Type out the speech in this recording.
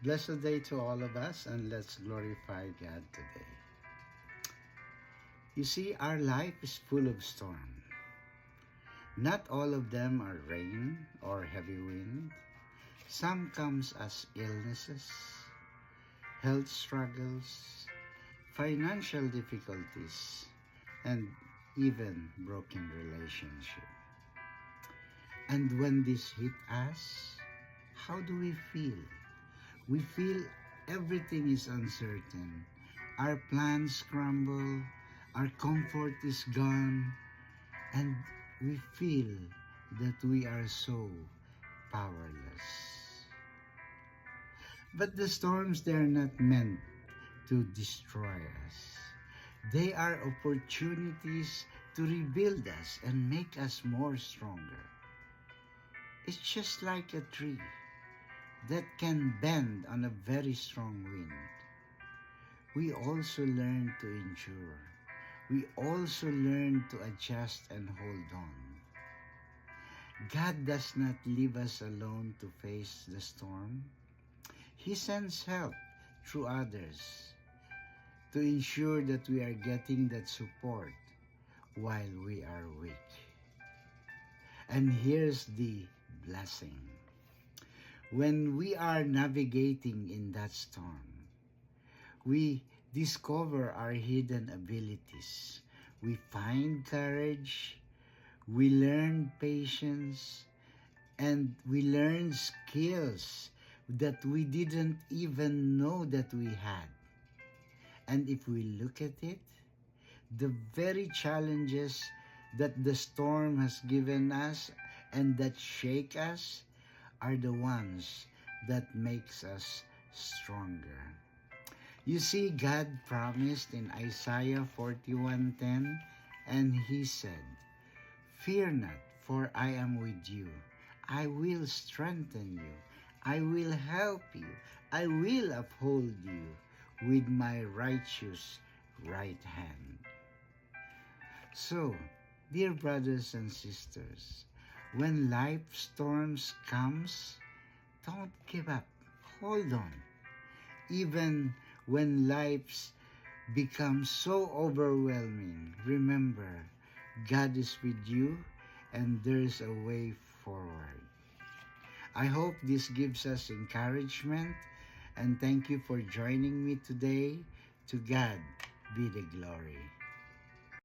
Blessed day to all of us, and let's glorify God today. You see, our life is full of storms. Not all of them are rain or heavy wind. Some comes as illnesses, health struggles, financial difficulties, and even broken relationship. And when this hit us, how do we feel? We feel everything is uncertain. Our plans crumble, our comfort is gone, and we feel that we are so powerless. But the storms, they are not meant to destroy us. They are opportunities to rebuild us and make us more stronger. It's just like a tree that can bend on a very strong wind. We also learn to endure. We also learn to adjust and hold on. God does not leave us alone to face the storm. He sends help through others to ensure that we are getting that support while we are weak. And here's the blessing. When we are navigating in that storm, we discover our hidden abilities. We find courage, we learn patience, and we learn skills that we didn't even know that we had. And if we look at it, the very challenges that the storm has given us and that shake us are the ones that makes us stronger. You see, God promised in Isaiah 41:10, and He said, "Fear not, for I am with you. I will strengthen you. I will help you. I will uphold you with my righteous right hand." So, dear brothers and sisters, when life storms comes, don't give up. Hold on. Even when life becomes so overwhelming, remember, God is with you and there's a way forward. I hope this gives us encouragement, and thank you for joining me today. To God be the glory.